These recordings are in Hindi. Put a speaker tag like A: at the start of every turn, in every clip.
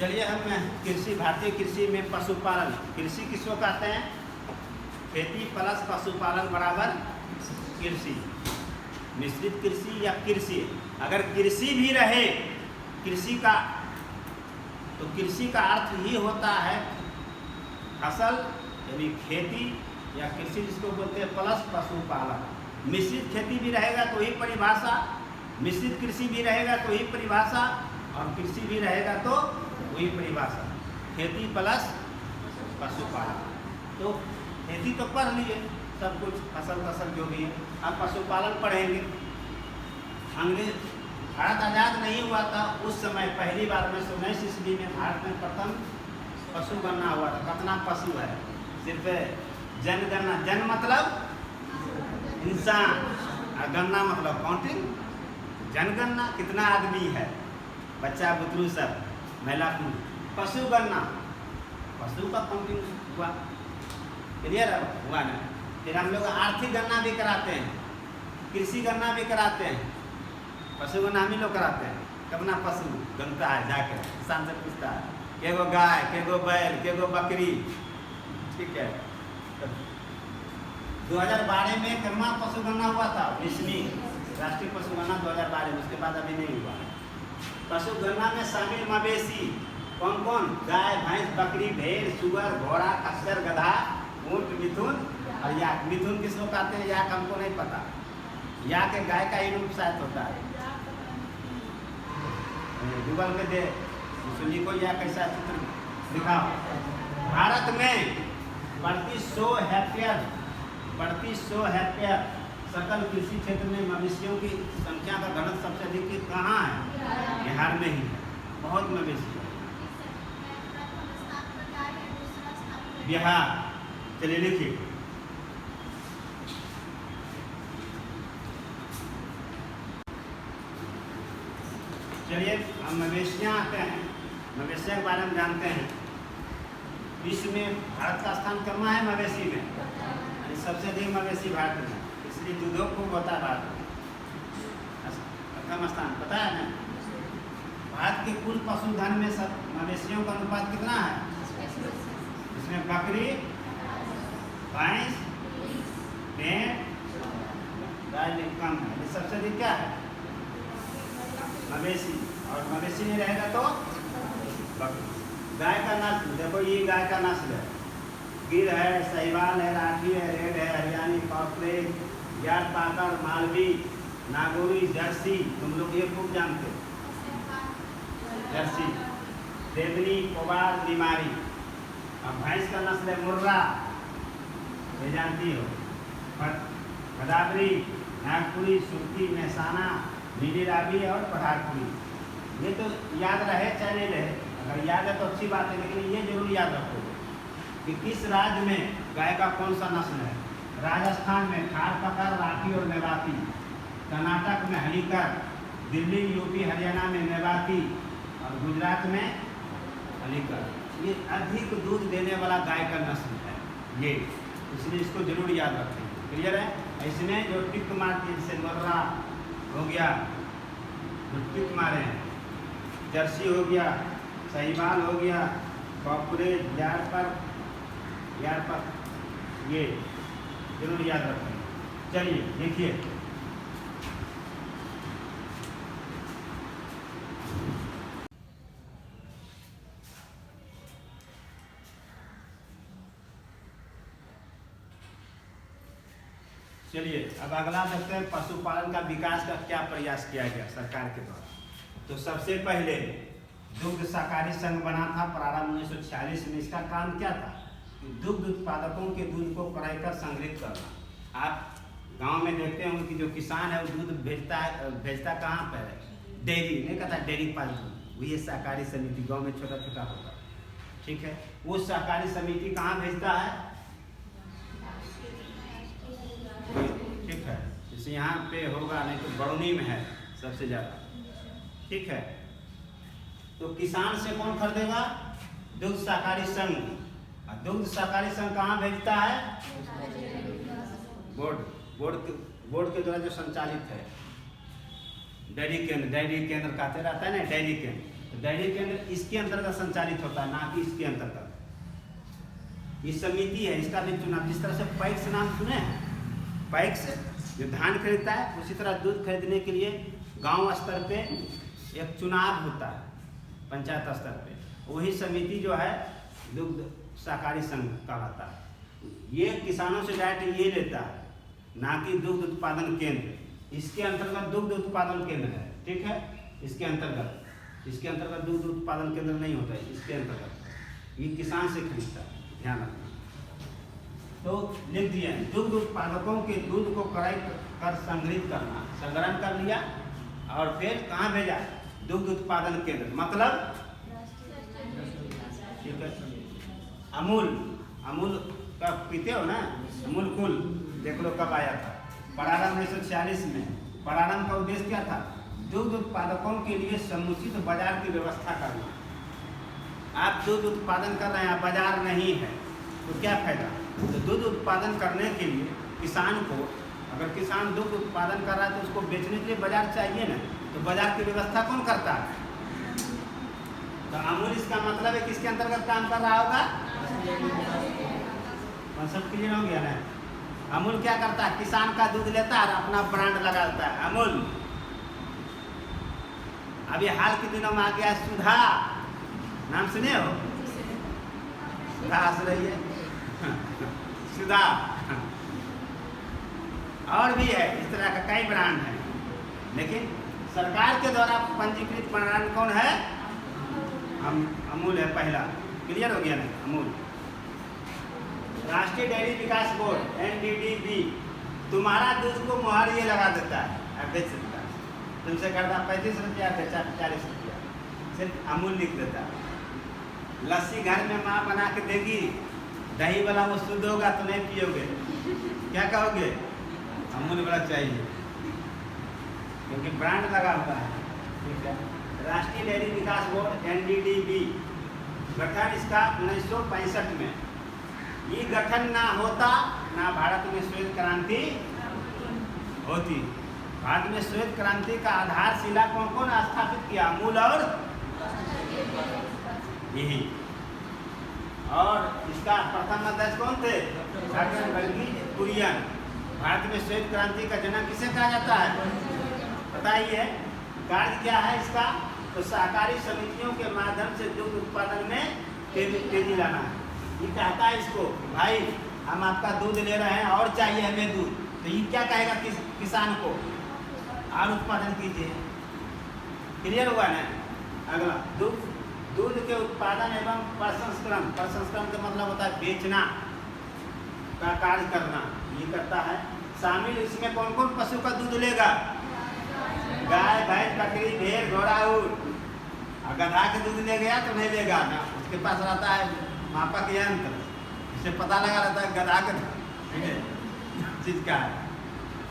A: चलिए हम कृषि, भारतीय कृषि में पशुपालन, कृषि किसको कहते हैं? खेती प्लस पशुपालन बराबर कृषि, मिश्रित कृषि या कृषि। अगर कृषि भी रहे कृषि का, तो कृषि का अर्थ ही होता है फसल यानी खेती या कृषि जिसको बोलते हैं, प्लस पशुपालन। मिश्रित खेती भी रहेगा तो ही परिभाषा, मिश्रित कृषि भी रहेगा तो ही परिभाषा, और कृषि भी रहेगा तो वही परिभाषा, खेती प्लस पशुपालन। तो खेती तो पढ़ लिए सब कुछ, फसल जो भी है। अब पशुपालन पढ़ेंगे। अंग्रेज भारत आज़ाद नहीं हुआ था उस समय, पहली बार में 19 ईस्वी में भारत में प्रथम पशु गणना हुआ था। कितना पशु है? सिर्फ जनगणना, जन मतलब इंसान और गणना मतलब काउंटिंग। जनगणना कितना आदमी है, बच्चा बुतरू सब, महिला पुरुष। पशु गणना, पशु का काउंटिंग हुआ, क्लियर हुआ ना। फिर हम लोग आर्थिक गणना भी कराते हैं, कृषि गणना भी कराते हैं, पशु गणना हम ही लोग कराते हैं। कितना पशु गणता है, जाकर किसान से पूछता है के गो गाय, के गो बैल, के गो बकरी, ठीक है। 2012 में कितना पशु गणना हुआ था? 19वीं राष्ट्रीय पशु गणना 2012 में, उसके बाद अभी नहीं हुआ। पशु गणना में शामिल मवेशी कौन कौन? गाय, भैंस, बकरी, भेड़, सुअर, घोड़ा, खच्चर, गधा, ऊंट, मिथुन और याक। मिथुन किसको कहते हैं? याक हमको नहीं पता। याक के गाय का ही रूप शायद होता है। गूगल पे दे सुनी को या कैसा चित्र दिखाओ। भारत में प्रति 100 हेक्टेयर सकल कृषि क्षेत्र में मवेशियों की संख्या का घनत्व सबसे अधिक कहाँ है? बिहार में ही है, बहुत मवेशी है बिहार। चलिए लिखिए, चलिए हम मवेशियाँ आते हैं, मवेशियों के बारे में जानते हैं। विश्व में भारत का स्थान कहाँ है मवेशी में? सबसे अधिक मवेशी भारत में, इसलिए दूधों खूब होता है भारत में। प्रथम स्थान पता है ना? भारत के कुल पशुधन में सब मवेशियों का अनुपात कितना है? इसमें बकरी, भैंस, भेड़, गाय कम है। ये सबसे अधिक क्या है? मवेशी। और मवेशी नहीं रहेगा तो बकरी। गाय का नस्ल देखो, ये गाय का नस्ल है, गिर है, साहिवाल है, राठी है, रेड है, हरियाणी, कॉकरेज, यार पाकर, मालवी, नागौरी, जर्सी। तुम लोग ये खूब जानते हो, जर्सी, देवनी, कोबार, बीमारी। अब भैंस का नस्ल है मुर्रा, ये जानती हो, भदावरी, नागपुरी, सुरती, महसाना, नीली रावी और पहाड़पुरी। ये तो याद रहे चाहे नहीं रहे, अगर याद है तो अच्छी बात है, लेकिन ये जरूर याद रखो कि किस राज्य में गाय का कौन सा नस्ल है। राजस्थान में थारपकर, राठी और मेवाती, कर्नाटक में हलीकर, दिल्ली, यूपी, हरियाणा में मेवाती और गुजरात में हलीकर। ये अधिक दूध देने वाला गाय का नस्ल है ये, इसलिए इसको जरूर याद रखें। क्लियर है? इसमें जो टिक मारती है, जैसे मुर्रा हो गया, जो टिक मारे हैं, जर्सी हो गया, साहिवाल हो गया, कॉकरेज, यार पर, ये जरूर याद रखें। चलिए देखिए, चलिए अब अगला देखते हैं पशुपालन का विकास का क्या प्रयास किया गया सरकार के द्वारा। तो सबसे पहले दुग्ध सहकारी संघ बना था प्रारंभ 1946 में। इसका काम क्या था? कि दुग्ध उत्पादकों के दूध को क्रय कर संग्रहित करना। आप गांव में देखते हैं कि जो किसान है वो दूध भेजता कहाँ पर है? डेयरी, नहीं कहता डेयरी पालतू, वही सहकारी समिति गाँव में छोटा छोटा होता है, ठीक है। वो सहकारी समिति कहाँ भेजता है? ठीक है, जैसे यहाँ पे होगा, नहीं तो बरौनी में है सबसे ज़्यादा, ठीक है। तो किसान से कौन खरीदेगा? दुग्ध सहकारी संघ। और दुग्ध सहकारी संघ कहाँ भेजता है? बोर्ड के द्वारा जो संचालित है, डेयरी केंद्र कहते रहता है ना, डेयरी केंद्र। तो डेयरी केंद्र इसके अंतर्गत संचालित होता है, ना कि इसके अंतर्गत। ये समिति है, इसका भी चुनाव, जिस तरह से पैक्स नाम सुने हैं, पैक्स जो धान खरीदता है, उसी तरह दूध खरीदने के लिए गांव स्तर पे एक चुनाव होता है, पंचायत स्तर पे। वही समिति जो है दुग्ध सहकारी संघ कहलाता है। ये किसानों से डायरेक्ट ये लेता है, ना कि दुग्ध उत्पादन केंद्र। इसके अंतर्गत दुग्ध उत्पादन केंद्र है, ठीक है, इसके अंतर्गत दुग्ध उत्पादन केंद्र नहीं होता है, इसके अंतर्गत ये किसान से खरीदता है, ध्यान रखना। तो लिख दिया, दुग्ध उत्पादकों के दूध को कड़ाई कर संग्रहित करना, संग्रहण कर लिया और फिर कहाँ भेजा, दुग्ध उत्पादन केंद्र, मतलब ठीक है। अमूल का पीते हो ना, अमूल कूल देख लो कब आया था, प्रारंभ 1946 में। प्रारंभ का उद्देश्य क्या था, दुग्ध उत्पादकों के लिए समुचित बाजार की व्यवस्था करना। आप दूध उत्पादन कर रहे हैं, बाजार नहीं है तो क्या फायदा। तो दूध उत्पादन करने के लिए किसान को, अगर किसान दूध उत्पादन कर रहा है तो उसको बेचने के लिए बाजार चाहिए ना, तो बाजार की व्यवस्था कौन करता है। तो अमूल इसका मतलब है किसके अंतर्गत काम कर रहा होगा, कॉन्सेप्ट क्लियर हो गया ना। अमूल क्या करता है, किसान का दूध लेता है और अपना ब्रांड लगाता है अमूल। अभी हाल के दिनों में आ गया सुधा, नाम सुने हो, सुधा हंस रही है सुधा, और भी है इस तरह का कई ब्रांड है, लेकिन सरकार के द्वारा पंजीकृत ब्रांड कौन है, अमूल है पहला। क्लियर हो गया ना, अमूल। राष्ट्रीय डेयरी विकास बोर्ड NDDB तुम्हारा दूध को मुहर ये लगा देता है, बेच सकता है, तुमसे करता 35 रुपया, बेचा 40 रुपया, सिर्फ अमूल लिख देता है। लस्सी घर में माँ बना के देगी, दही वाला वो शुद्ध होगा तो नहीं पियोगे, क्या कहोगे, अमूल वाला चाहिए, क्योंकि ब्रांड लगा हुआ है, ठीक है। राष्ट्रीय डेयरी विकास बोर्ड NDDB गठन इसका 1965 में। ये गठन ना होता ना भारत में श्वेत क्रांति होती। भारत में श्वेत क्रांति का आधारशिला कौन कौन स्थापित किया, अमूल और यही। और इसका प्रथम अध्यक्ष कौन थे, डॉक्टर वर्गीज कुरियन। भारत में श्वेत क्रांति का जनक किसे कहा जाता है, बताइए। कार्य क्या है इसका, तो सहकारी समितियों के माध्यम से दुग्ध उत्पादन में तेजी लाना है। ये कहता है इसको, भाई हम आपका दूध ले रहे हैं और चाहिए हमें दूध, तो ये क्या कहेगा किसान को, और उत्पादन कीजिए। क्लियर हुआ ना। अगला, दूध के उत्पादन एवं प्रसंस्करण का मतलब होता है बेचना का कार्य करना, ये करता है। शामिल इसमें कौन कौन पशु का दूध लेगा, गाय भैंस बकरी भेड़ घोड़ा ऊँट। और गधा के दूध ले गया तो नहीं लेगा ना, उसके पास रहता है मापक यंत्र, इससे पता लगा रहता है गधा के चीज का है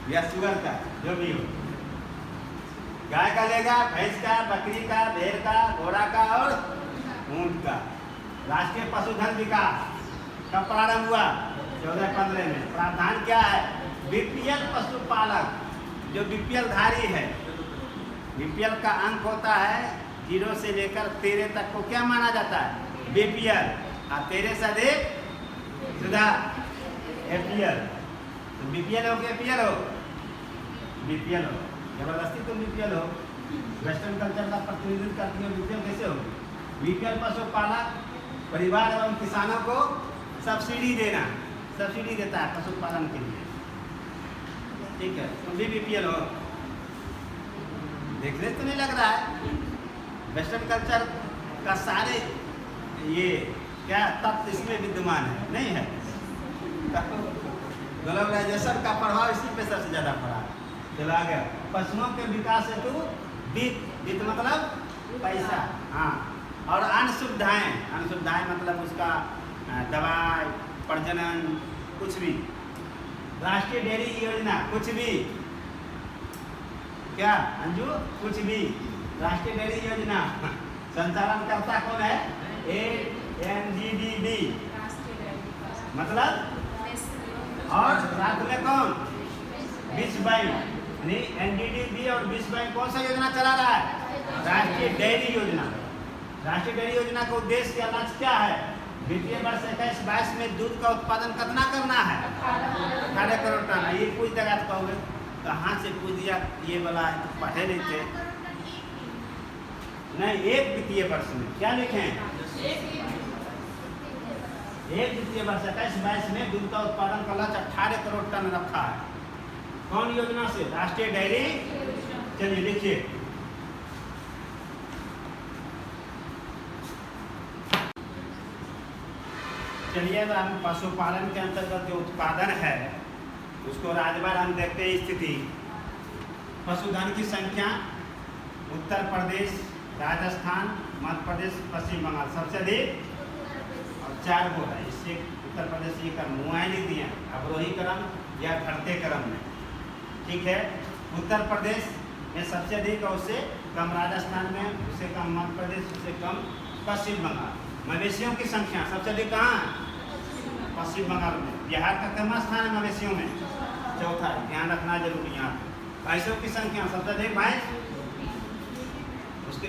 A: या शुगर का, जो भी हो। गाय का लेगा, भैंस का, बकरी का, भेड़ का, घोड़ा का और ऊंट का। राष्ट्रीय पशुधन विकास कब प्रारंभ हुआ, 1415 में। प्रावधान क्या है, बीपीएल पशुपालक, जो बीपीएल धारी है, बीपीएल का अंक होता है 0 से लेकर 13 तक को क्या माना जाता है, बीपीएल। और 13 से अधिक सुधा एपीएल। तो बीपीएल हो कि एपीएल हो, बीपीएल हो, जबरदस्ती तुम बीपीएल हो। वेस्टर्न कल्चर का प्रतिनिधित्व करती है बीपीएल, कैसे होगी। बीपीएल पशुपालक परिवार एवं किसानों को सब्सिडी देता है पशुपालन के लिए, ठीक है। तुम भी बीपीएल हो, देखने तो नहीं लग रहा है। वेस्टर्न कल्चर का सारे ये क्या तत्व इसमें विद्यमान है, नहीं है। ग्लोबलाइजेशन का प्रभाव इसी पे सबसे ज्यादा पड़ा। चला गया पशुओं के विकास हेतु वित्त मतलब पैसा, हाँ, और अन्य सुविधाएं मतलब उसका दवाई, प्रजनन, कुछ भी। राष्ट्रीय डेयरी योजना, कुछ भी, क्या अंजू, कुछ भी। राष्ट्रीय डेयरी योजना संचालन करता कौन है, NDDB मतलब, और साथ में कौन, विश्व बैंक, यानी NDDB और विश्व बैंक कौन सा योजना चला रहा है, राष्ट्रीय डेयरी योजना। राष्ट्रीय डेयरी योजना का उद्देश्य या लक्ष्य क्या है? वित्तीय वर्ष 21-22 में दूध का उत्पादन कितना करना है? 18 करोड़ टन। ये पूछ देगा तो कहोगे कहाँ से पूछ दिया, ये वाला है तो पढ़े नहीं थे। नहीं, एक वित्तीय वर्ष में क्या लिखे हैं? एक वित्तीय वर्ष 21-22 में दूध का उत्पादन का लक्ष्य 18 करोड़ टन रखा है। कौन योजना से? राष्ट्रीय डेयरी। चलिए लिखिए। चलिए अब हम पशुपालन के अंतर्गत जो उत्पादन है उसको राज्यवार हम देखते हैं स्थिति। पशुधन की संख्या उत्तर प्रदेश, राजस्थान, मध्य प्रदेश, पश्चिम बंगाल सबसे अधिक और 4 गो है। इससे उत्तर प्रदेश ये क्रम मुआय नहीं दिए अवरोही क्रम या घटते क्रम में, ठीक है। उत्तर प्रदेश में सबसे अधिक और उससे कम राजस्थान में, उससे कम मध्य प्रदेश, उससे कम पश्चिम बंगाल। मवेशियों की संख्या सबसे अधिक कहाँ है? पश्चिम बंगाल में। बिहार का कितना स्थान है मवेशियों में? चौथा है, ध्यान रखना जरूरी यहाँ पे। भैंसों की संख्या सबसे अधिक भैंस,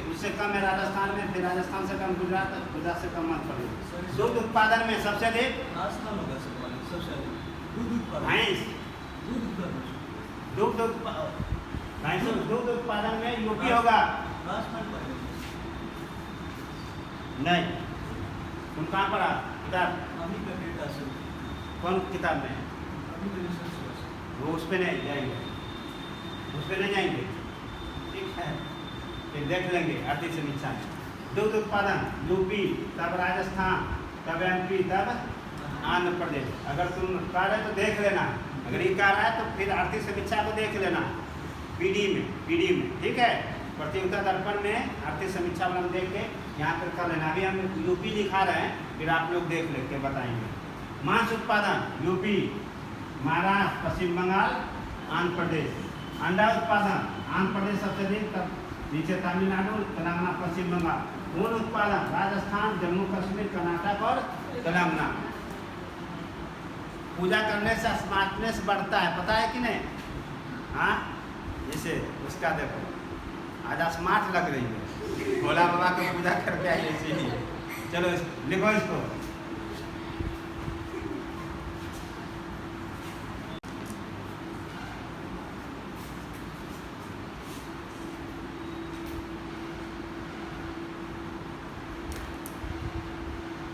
A: उससे कम है राजस्थान में, फिर राजस्थान से कम गुजरात, गुजरात से कम मध्य प्रदेश। दूध उत्पादन में सबसे अधिक भैंस, दूध उत्पादन में यूपी होगा। नहीं, तुम कहाँ पढ़ा किताब? कौन किताब में? वो उस पर नहीं जाएंगे, उस पर नहीं जाएंगे, ठीक है। फिर देख लेंगे आर्थिक समीक्षा में। दूध उत्पादन यूपी, तब राजस्थान, तब एमपी, तब आंध्र प्रदेश। अगर तुम कह रहे तो देख लेना, अगर ये कह रहा है तो फिर आर्थिक समीक्षा को देख लेना पीडी में, ठीक है। प्रतियोगिता दर्पण में आर्थिक समीक्षा वाला हम देख के यहाँ पर कर लेना। अभी हम यूपी दिखा रहे हैं, फिर आप लोग देख लेके बताएंगे। मांस उत्पादन यूपी, महाराष्ट्र, पश्चिम बंगाल, आंध्र प्रदेश। अंडा उत्पादन आंध्र प्रदेश सबसे अधिक, नीचे तमिलनाडु, तेलंगाना, पश्चिम बंगाल। ऊन उत्पादन राजस्थान, जम्मू कश्मीर, कर्नाटक और तेलंगाना। पूजा करने से स्मार्टनेस बढ़ता है, पता है कि नहीं? हाँ, जैसे उसका देखो आज स्मार्ट लग रही है, भोला बाबा की पूजा करके आई इसीलिए। चलो लिखो इसको।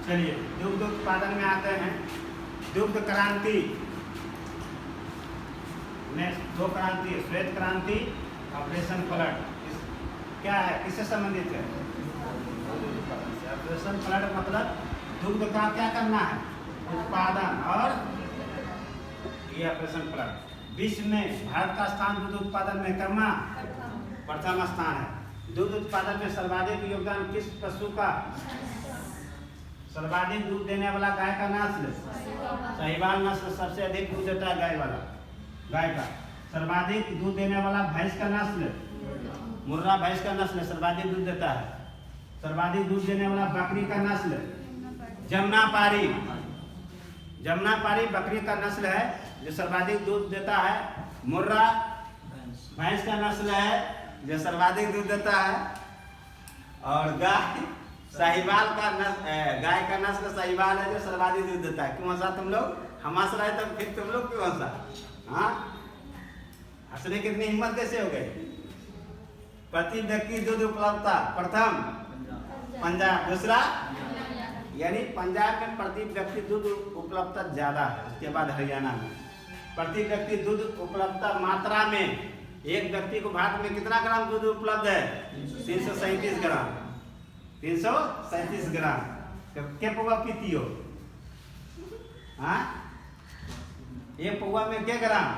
A: चलिए दुग्ध उत्पादन में आते हैं। दुग्ध क्रांति में 2 क्रांति है, श्वेत क्रांति, ऑपरेशन फ्लड। क्या है, किससे संबंधित है? ऑपरेशन फ्लड मतलब दुग्ध का क्या करना है? उत्पादन। और ये ऑपरेशन फ्लड। विश्व में भारत का स्थान दूध उत्पादन में करना प्रथम स्थान है। दूध उत्पादन में सर्वाधिक योगदान किस पशु का? सर्वाधिक दूध देने वाला गाय का नस्ल साहिवाल नस्ल सबसे अधिक दूध देता है गाय वाला, गाय का। सर्वाधिक दूध देने वाला भैंस का नस्ल मुर्रा भैंस का नस्ल सर्वाधिक दूध देता है। सर्वाधिक दूध देने वाला बकरी का नस्ल जमुनापारी, जमुनापारी बकरी का नस्ल है जो सर्वाधिक दूध देता है। मुर्रा भैंस का नस्ल है जो सर्वाधिक दूध देता है। और गाय साहिवाल का गाय का नस्ल साहिवाल है जो सर्वाधिक दूध देता है। क्यों हंसा तुम लोग? हम हंस रहे तो फिर तुम लोग क्यों हंसा? हाँ, हंसने की इतनी हिम्मत कैसे हो गई? प्रति व्यक्ति दूध उपलब्धता प्रथम पंजाब, दूसरा यानी पंजाब में प्रति व्यक्ति दूध उपलब्धता ज्यादा है, उसके बाद हरियाणा में। प्रति व्यक्ति दूध उपलब्धता मात्रा में एक व्यक्ति को भारत में कितना ग्राम दूध उपलब्ध है? 337 ग्राम। 337 ग्राम। क्या पौवा पीती हो? हाँ, एक पौवा में क्या ग्राम?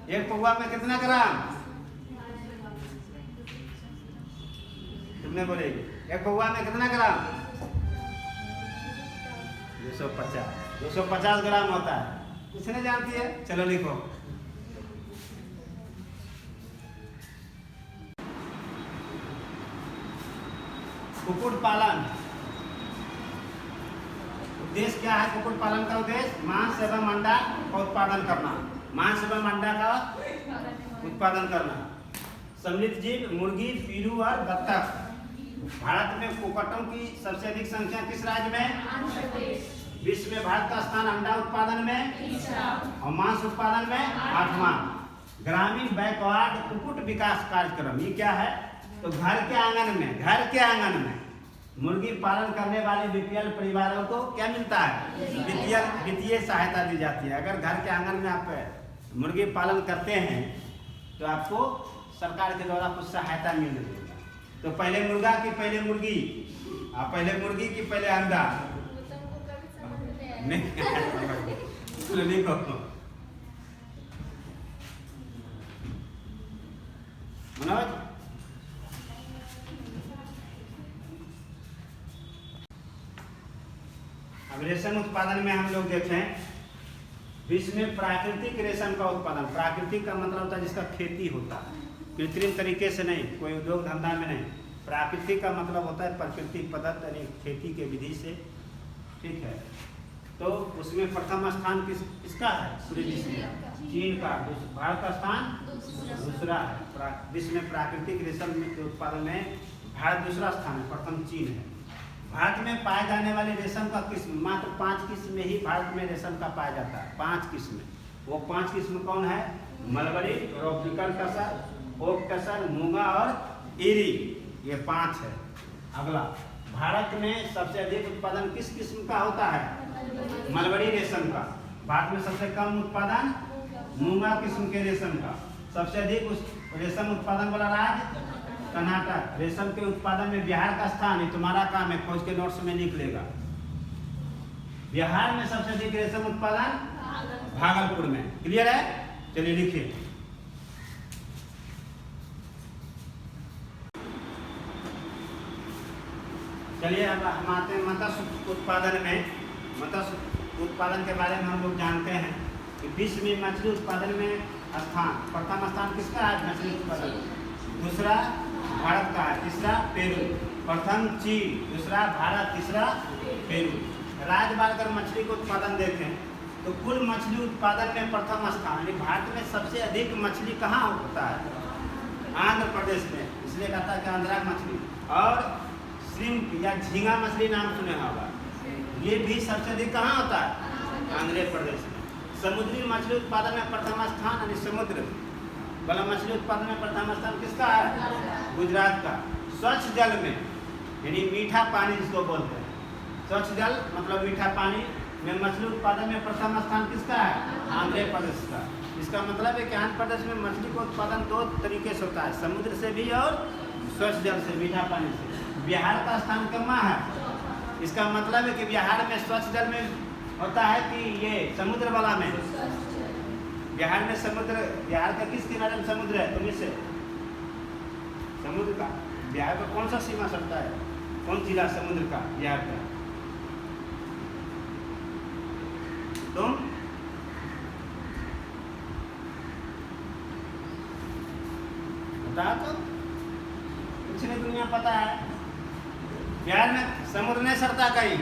A: एक पौवा में कितना ग्राम? तुमने बोलेगी एक पौवा में कितना ग्राम? 250 ग्राम होता है। कुछ नहीं जानती है? चलो लिखो। कुक्कुट पालन उद्देश्य क्या है? कुक्कुट पालन का उद्देश्य मांस एवं अंडा का उत्पादन करना। मांस एवं अंडा का उत्पादन करना। सम्मिलित जीव मुर्गी, पीरू और बत्तख भारत में कुक्कुटों की सबसे अधिक संख्या किस राज्य में? विश्व में भारत का स्थान अंडा उत्पादन में और मांस उत्पादन में 8वां। ग्रामीण बैकवर्ड कुक्कुट विकास कार्यक्रम, ये क्या है? तो घर के आंगन में मुर्गी पालन करने वाले बीपीएल परिवारों को क्या मिलता है? वित्तीय सहायता दी जाती है। अगर घर के आंगन में आप मुर्गी पालन करते हैं तो आपको सरकार के द्वारा कुछ सहायता मिल रही है। तो पहले मुर्गा की पहले मुर्गी, पहले मुर्गी की पहले अंडा नहीं मनोज, अब रेशम उत्पादन में हम लोग देखें, विश्व में प्राकृतिक रेशम का उत्पादन, प्राकृतिक का मतलब होता है जिसका खेती होता है, कृत्रिम तरीके से नहीं, कोई उद्योग धंधा में नहीं। प्राकृतिक का मतलब होता है प्राकृतिक पद्धति यानी खेती के विधि से, ठीक है। तो उसमें प्रथम स्थान किसका है? पूरे विश्व में चीन का। भारत का स्थान दूसरा है। विश्व में प्राकृतिक रेशम के उत्पादन में भारत दूसरा स्थान है, प्रथम चीन है। भारत में पाए जाने वाले रेशम का किस्म मात्र 5 किस्म में ही भारत में रेशम का पाया जाता है, 5 किस्म। वो 5 किस्म कौन है? Mulberry, tropical tasar, oak tasar, muga और एरी, ये 5 है। अगला, भारत में सबसे अधिक उत्पादन किस किस्म का होता है? मलबरी रेशम का। भारत में सबसे कम उत्पादन मूंगा किस्म के रेशम का। सबसे अधिक रेशम उत्पादन वाला राज्य कर्नाटक। रेशम के उत्पादन में बिहार का स्थान, ये तुम्हारा काम है, खोज के नोट्स में लिख लेगा। बिहार में सबसे अधिक रेशम उत्पादन भागलपुर में। क्लियर है? चलिए लिखिए। चलिए अब हम आते हैं मत्स्य उत्पादन में। मत्स्य उत्पादन के बारे में हम लोग जानते हैं कि विश्व में मछली उत्पादन में स्थान, प्रथम स्थान किसका है? मछली उत्पादन। दूसरा भारत का है, तीसरा पेरू। प्रथम चीन, दूसरा भारत, तीसरा पेरू। राज्यवार अगर मछली का उत्पादन देखें तो कुल मछली उत्पादन में प्रथम स्थान, यानी भारत में सबसे अधिक मछली कहाँ होता है? आंध्र प्रदेश में, इसलिए कहता है कि आंध्रा मछली। और श्रिम्प या झींगा मछली नाम सुने होगा, ये भी सबसे अधिक कहाँ होता है? आंध्र प्रदेश में। समुद्री मछली उत्पादन में प्रथम स्थान, यानी समुद्र वाला मछली उत्पादन में प्रथम स्थान किसका है? गुजरात का। स्वच्छ जल में, यानी मीठा पानी जिसको बोलते हैं, स्वच्छ जल मतलब मीठा पानी में मछली उत्पादन में प्रथम स्थान किसका है? आंध्र प्रदेश का। इसका मतलब है कि आंध्र प्रदेश में मछली का उत्पादन 2 तरीके से होता है, समुद्र से भी और स्वच्छ जल से, मीठा पानी से। बिहार का स्थान कहाँ है? इसका मतलब है कि बिहार में स्वच्छ जल में होता है कि ये समुद्र वाला में? बिहार में समुद्र, बिहार का किस किनारे में समुद्र है? तुम्हें से समुद्र का। बिहार का कौन सा सीमा सटता है? कौन जिला समुद्र का बिहार का? तुम बता तो, कुछ नहीं दुनिया पता है। बिहार में समुद्र नहीं सरता कहीं,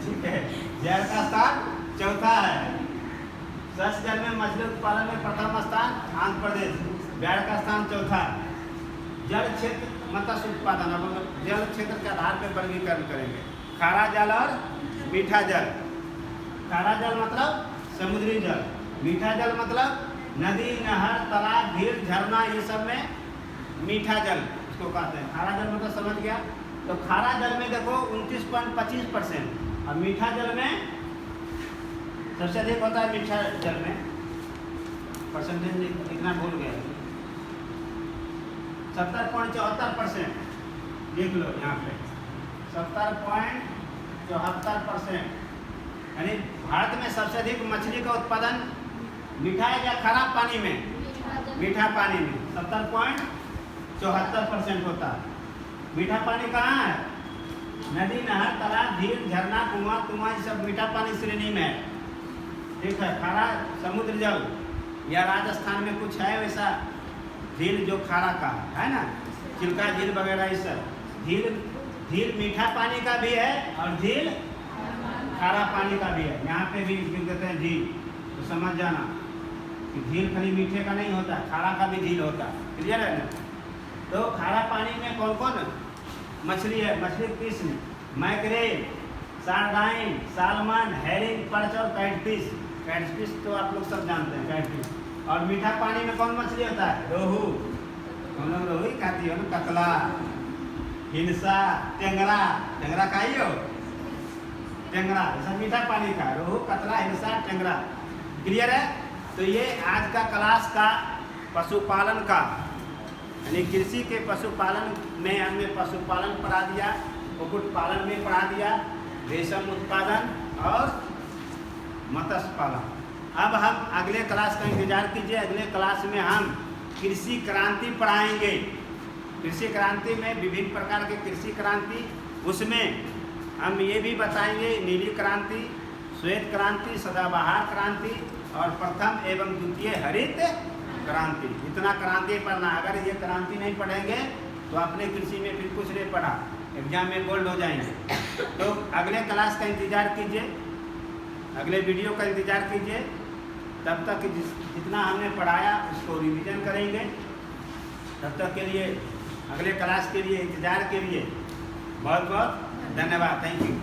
A: ठीक है। बिहार का स्थान चौथा है। स्वच्छ जल में मछली उत्पादन में प्रथम स्थान आंध्र प्रदेश, बिहार का स्थान चौथा। जल क्षेत्र मत्स्य उत्पादन, अब जल क्षेत्र के आधार पर वर्गीकरण करेंगे, खारा जल और मीठा जल। खारा जल मतलब समुद्री जल, मीठा जल मतलब नदी, नहर, तालाब, झील, झरना, ये सब में मीठा जल इसको कहते हैं। खारा जल मतलब समझ गया? तो खारा जल में देखो 29.25%, और मीठा जल में सबसे अधिक होता है मीठा जल में, परसेंटेज लिखना भूल गए, 70.74%। देख लो यहाँ पे 70.74%, यानी भारत में सबसे अधिक मछली का उत्पादन मीठा या खराब पानी में? मीठा पानी में 70.74% होता है। मीठा पानी कहाँ है? नदी, नहर, तालाब, झील, झरना, कुआं, ये सब मीठा पानी श्रेणी में है, ठीक है। खारा समुद्र जल, या राजस्थान में कुछ है वैसा झील जो खारा का है ना, चिल्का झील वगैरह, ये सब झील मीठा पानी का भी है और झील खारा पानी का भी है। यहाँ पे भी कहते हैं झील, तो समझ जाना कि झील खाली मीठे का नहीं होता है, खारा का भी झील होता है। क्लियर है ना? तो खारा पानी में कौन कौन मछली है? मछली किस्म मैकरेल, सारडाइन, सालमन, हेरिंग, पर्च और कैटफिश। कैटफिश तो आप लोग सब जानते हैं, कैटफिश। और मीठा पानी में कौन मछली होता है? रोहू। हम लोग रोहू ही खाती हो ना, कतला, हिलसा, टेंगरा। टेंगरा खाई हो? टेंगरा सब मीठा पानी का, रोहू, कतला, हिलसा, टेंगरा। क्लियर है? तो ये आज का क्लास का पशुपालन का, यानी कृषि के पशुपालन में हमने पशुपालन पढ़ा दिया, कुक्कुट पालन में पढ़ा दिया, रेशम उत्पादन और मत्स्य पालन। अब हम अगले क्लास का इंतजार कीजिए। अगले क्लास में हम कृषि क्रांति पढ़ाएंगे। कृषि क्रांति में विभिन्न प्रकार के कृषि क्रांति, उसमें हम ये भी बताएंगे नीली क्रांति, श्वेत क्रांति, सदाबहार क्रांति और प्रथम एवं द्वितीय हरित क्रांति। इतना क्रांति पढ़ना। अगर ये क्रांति नहीं पढ़ेंगे तो अपने कृषि में फिर कुछ नहीं पढ़ा, एग्जाम में गोल्ड हो जाएंगे। तो अगले क्लास का इंतजार कीजिए, अगले वीडियो का इंतजार कीजिए। तब तक जितना हमने पढ़ाया उसको रिवीजन करेंगे। तब तक के लिए, अगले क्लास के लिए इंतजार के लिए बहुत बहुत धन्यवाद। Thank you.